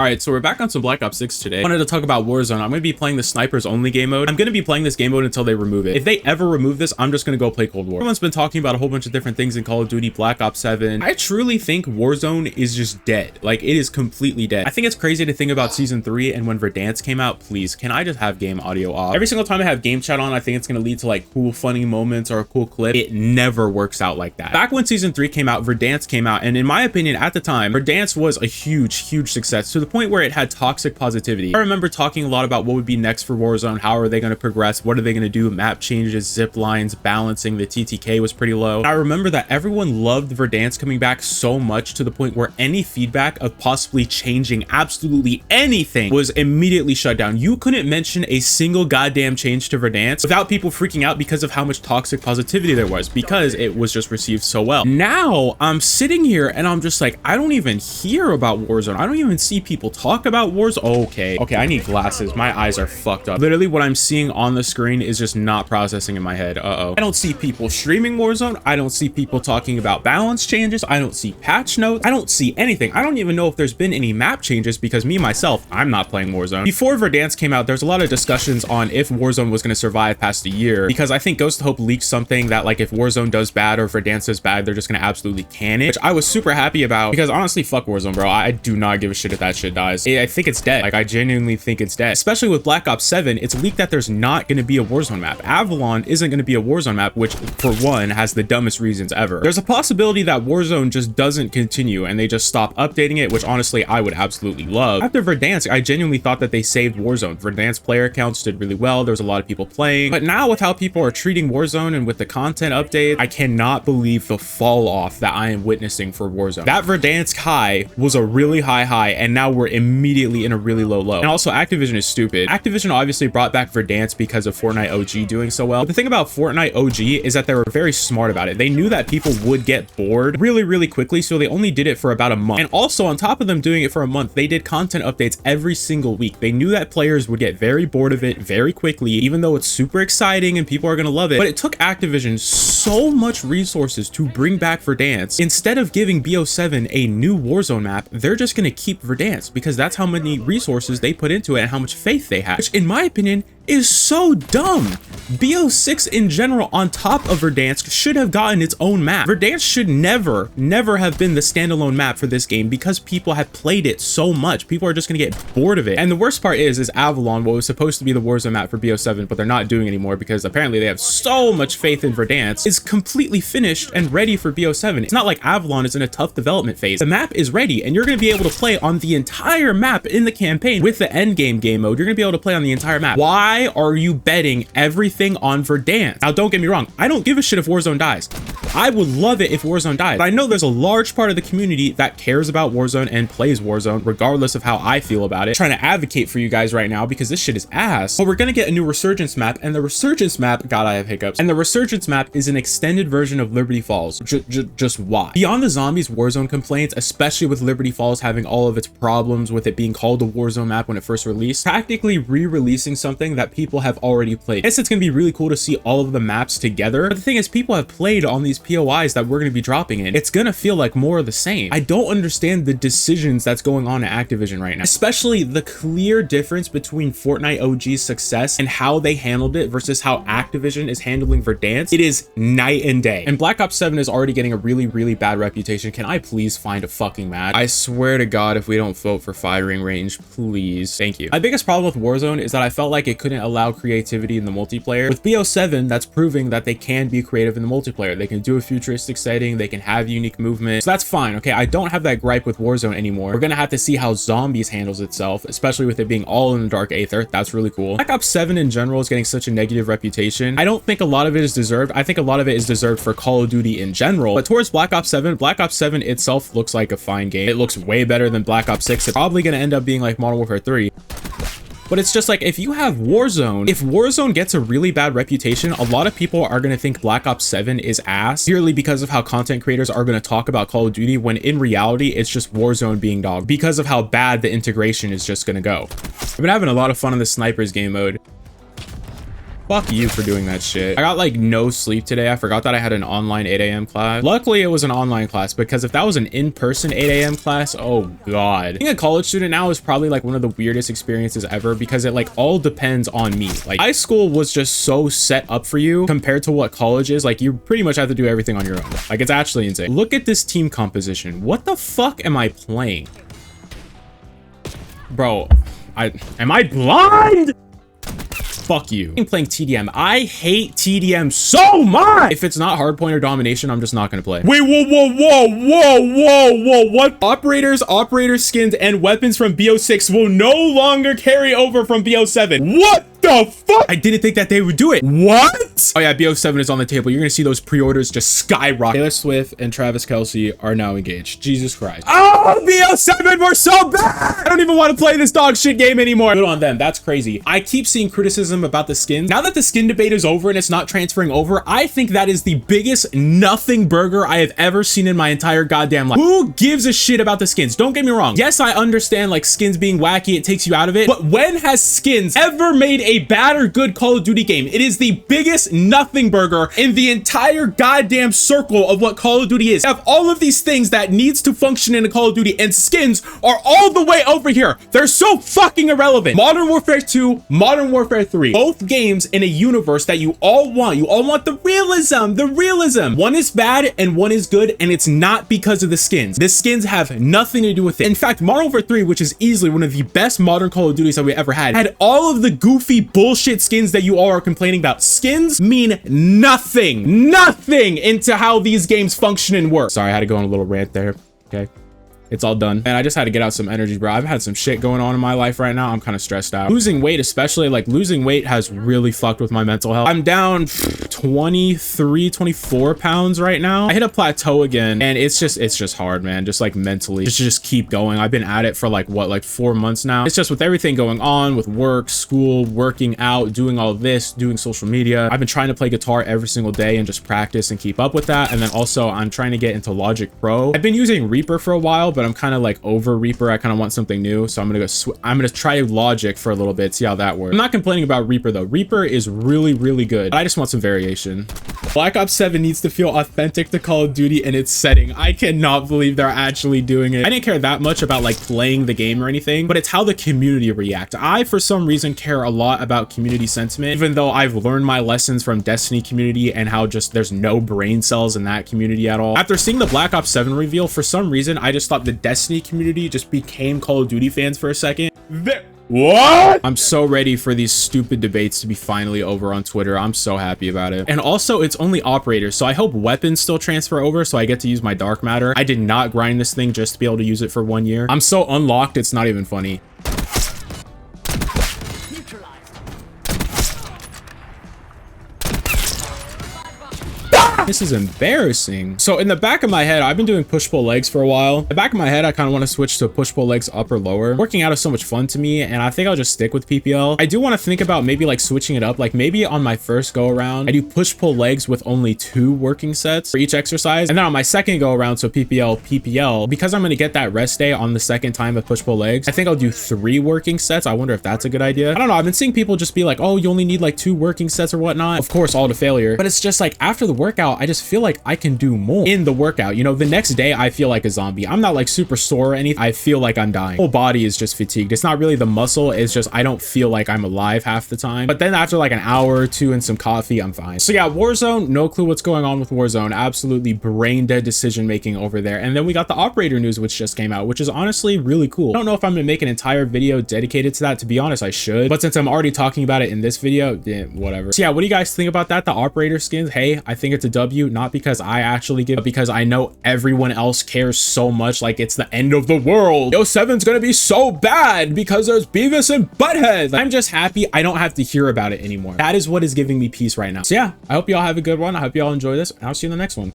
All right, so we're back on some Black Ops 6 today. I wanted to talk about Warzone. I'm going to be playing the snipers only game mode. I'm going to be playing this game mode until they remove it. If they ever remove this, I'm just going to go play Cold War. Everyone's been talking about a whole bunch of different things in Call of Duty, Black Ops 7. I truly think Warzone is just dead. Like, it is completely dead. I think it's crazy to think about Season 3 and when Verdansk came out. Please, can I just have game audio off? Every single time I have game chat on, I think it's going to lead to like cool, funny moments or a cool clip. It never works out like that. Back when Season 3 came out, Verdansk came out, and in my opinion, at the time, Verdansk was a huge success to the point where it had toxic positivity. I remember talking a lot about what would be next for Warzone. How are they going to progress? What are they going to do? Map changes, zip lines, balancing. The TTK was pretty low. And I remember that everyone loved Verdansk coming back so much to the point where any feedback of possibly changing absolutely anything was immediately shut down. You couldn't mention a single goddamn change to Verdansk without people freaking out because of how much toxic positivity there was, because it was just received so well. Now I'm sitting here and I'm just like, I don't even hear about Warzone. I don't even see people talk about Warzone. Okay, I need glasses. My eyes are fucked up. Literally what I'm seeing on the screen is just not processing in my head. I don't see people streaming Warzone. I don't see people talking about balance changes. I don't see patch notes. I don't see anything. I don't even know if there's been any map changes because me myself, I'm not playing Warzone. Before Verdansk came out, there's a lot of discussions on if Warzone was going to survive past a year, because I think Ghost of Hope leaked something that like if Warzone does bad or if Verdansk does bad, they're just going to absolutely can it, which I was super happy about because honestly, fuck Warzone, bro. I do not give a shit if that shit dies. I think it's dead. Like, I genuinely think it's dead. Especially with Black Ops 7, it's leaked that there's not going to be a Warzone map. Avalon isn't going to be a Warzone map, which for one has the dumbest reasons ever. There's a possibility that Warzone just doesn't continue and they just stop updating it, which honestly I would absolutely love. After Verdansk, I genuinely thought that they saved Warzone. Verdansk player counts did really well. There was a lot of people playing, but now with how people are treating Warzone and with the content update, I cannot believe the fall off that I am witnessing for Warzone. That Verdansk high was a really high, and now we're immediately in a really low. And also Activision is stupid. Activision obviously brought back Verdansk because of Fortnite OG doing so well. But the thing about Fortnite OG is that they were very smart about it. They knew that people would get bored really quickly, so they only did it for about a month. And also on top of them doing it for a month, they did content updates every single week. They knew that players would get very bored of it very quickly, even though it's super exciting and people are gonna love it. But it took Activision so much resources to bring back Verdansk. Instead of giving BO7 a new Warzone map, they're just gonna keep Verdansk because that's how many resources they put into it and how much faith they have, which in my opinion is so dumb. BO6 in general on top of Verdansk should have gotten its own map. Verdansk should never have been the standalone map for this game because people have played it so much. People are just gonna get bored of it. And the worst part is Avalon, what was supposed to be the Warzone map for BO7, but they're not doing anymore because apparently they have so much faith in Verdansk, is completely finished and ready for BO7. It's not like Avalon is in a tough development phase. The map is ready and you're gonna be able to play on the entire map in the campaign with the endgame game mode. You're gonna be able to play on the entire map. Why are you betting everything on Verdansk? Now, don't get me wrong. I don't give a shit if Warzone dies. I would love it if Warzone died. But I know there's a large part of the community that cares about Warzone and plays Warzone, regardless of how I feel about it. I'm trying to advocate for you guys right now because this shit is ass. But we're gonna get a new Resurgence map, and the Resurgence map, God, I have hiccups. And the Resurgence map is an extended version of Liberty Falls. Just why? Beyond the zombies Warzone complaints, especially with Liberty Falls having all of its problems with it being called a Warzone map when it first released, practically re-releasing something that people have already played. I guess it's gonna be really cool to see all of the maps together, but the thing is, people have played on these POIs that we're gonna be dropping in. It's gonna feel like more of the same. I don't understand the decisions that's going on at Activision right now, especially the clear difference between Fortnite OG's success and how they handled it versus how Activision is handling Verdansk. It is night and day. And Black Ops 7 is already getting a really bad reputation. Can I please find a fucking match? I swear to God, if we don't vote for firing range, please. Thank you. My biggest problem with Warzone is that I felt like it couldn't allow creativity in the multiplayer. With BO7, that's proving that they can be creative in the multiplayer. They can do a futuristic setting, they can have unique movement, so that's fine. Okay, I don't have that gripe with Warzone anymore. We're gonna have to see how zombies handles itself, especially with it being all in the dark aether. That's really cool. Black Ops 7 in general is getting such a negative reputation. I don't think a lot of it is deserved. I think a lot of it is deserved for Call of Duty in general, but towards Black Ops 7 itself looks like a fine game. It looks way better than Black Ops 6. It's probably gonna end up being like Modern Warfare 3. But it's just like, if you have Warzone, if Warzone gets a really bad reputation, a lot of people are going to think Black Ops 7 is ass, purely because of how content creators are going to talk about Call of Duty, when in reality, it's just Warzone being dog because of how bad the integration is just going to go. I've been having a lot of fun in the snipers game mode. Fuck you for doing that shit. I got like no sleep today. I forgot that I had an online 8 a.m. class. Luckily, it was an online class, because if that was an in-person 8 a.m. class, oh god. Being a college student now is probably like one of the weirdest experiences ever, because it like all depends on me. Like high school was just so set up for you compared to what college is. Like you pretty much have to do everything on your own. Like it's actually insane. Look at this team composition. What the fuck am I playing? Bro, am I blind? Fuck you. I'm playing TDM. I hate TDM so much. If it's not hardpoint or domination, I'm just not gonna play. Wait, whoa, what? Operator skins, and weapons from BO6 will no longer carry over from BO7. What the fuck? I didn't think that they would do it. What? Oh yeah, BO7 is on the table. You're gonna see those pre-orders just skyrocket. Taylor Swift and Travis Kelce are now engaged. Jesus Christ. Oh, BO7, we're so bad. I don't even want to play this dog shit game anymore. Good on them. That's crazy. I keep seeing criticism about the skins. Now that the skin debate is over and it's not transferring over, I think that is the biggest nothing burger I have ever seen in my entire goddamn life. Who gives a shit about the skins? Don't get me wrong. Yes, I understand like skins being wacky, it takes you out of it. But when has skins ever made a bad or good Call of Duty game? It is the biggest nothing burger in the entire goddamn circle of what Call of Duty is. You have all of these things that needs to function in a Call of Duty, and skins are all the way over here. They're so fucking irrelevant. Modern Warfare 2, Modern Warfare 3, both games in a universe that you all want. You all want the realism. One is bad and one is good, and it's not because of the skins. The skins have nothing to do with it. In fact, Modern Warfare 3, which is easily one of the best modern Call of Duties that we ever had all of the goofy bullshit skins that you all are complaining about. Skins mean nothing into how these games function and work. Sorry, I had to go on a little rant there. Okay. It's all done. And I just had to get out some energy, bro. I've had some shit going on in my life right now. I'm kind of stressed out. Losing weight, especially, like losing weight has really fucked with my mental health. I'm down 23, 24 pounds right now. I hit a plateau again, and it's just hard, man. Just like mentally, just keep going. I've been at it for like 4 months now. It's just with everything going on with work, school, working out, doing all this, doing social media. I've been trying to play guitar every single day and just practice and keep up with that. And then also I'm trying to get into Logic Pro. I've been using Reaper for a while, but I'm kind of like over Reaper. I kind of want something new, so I'm gonna try Logic for a little bit, see how that works. I'm not complaining about Reaper though. Reaper is really good. I just want some variation. Black Ops 7 needs to feel authentic to Call of Duty in its setting. I cannot believe they're actually doing it. I didn't care that much about like playing the game or anything, but it's how the community react. I, for some reason, care a lot about community sentiment, even though I've learned my lessons from Destiny community and how just there's no brain cells in that community at all. After seeing the Black Ops 7 reveal, for some reason, I just thought the Destiny community just became Call of Duty fans for a second. What? I'm so ready for these stupid debates to be finally over on Twitter. I'm so happy about it. And also, it's only operators, so I hope weapons still transfer over so I get to use my dark matter. I did not grind this thing just to be able to use it for 1 year. I'm so unlocked, it's not even funny. This is embarrassing. So in the back of my head, I've been doing push-pull legs for a while. In the back of my head, I kind of want to switch to push-pull legs up or lower. Working out is so much fun to me, and I think I'll just stick with PPL. I do want to think about maybe like switching it up. Like maybe on my first go around, I do push-pull legs with only 2 working sets for each exercise. And then on my second go around, so PPL, because I'm going to get that rest day on the second time of push-pull legs, I think I'll do 3 working sets. I wonder if that's a good idea. I don't know. I've been seeing people just be like, oh, you only need like 2 working sets or whatnot. Of course, all to failure. But it's just like after the workout, I just feel like I can do more in the workout. You know, the next day I feel like a zombie. I'm not like super sore or anything. I feel like I'm dying. Whole body is just fatigued. It's not really the muscle. It's just I don't feel like I'm alive half the time. But then after like an hour or 2 and some coffee, I'm fine. So yeah, Warzone, no clue what's going on with Warzone. Absolutely brain dead decision making over there. And then we got the operator news, which just came out, which is honestly really cool. I don't know if I'm gonna make an entire video dedicated to that. To be honest, I should. But since I'm already talking about it in this video, whatever. So yeah, what do you guys think about that? The operator skins? Hey, I think it's a W, not because I actually give, but because I know everyone else cares so much, like it's the end of the world. Yo, 7's gonna be so bad because there's Beavis and Butthead. I'm just happy I don't have to hear about it anymore. That is what is giving me peace right now. So yeah, I hope y'all have a good one. I hope y'all enjoy this, and I'll see you in the next one.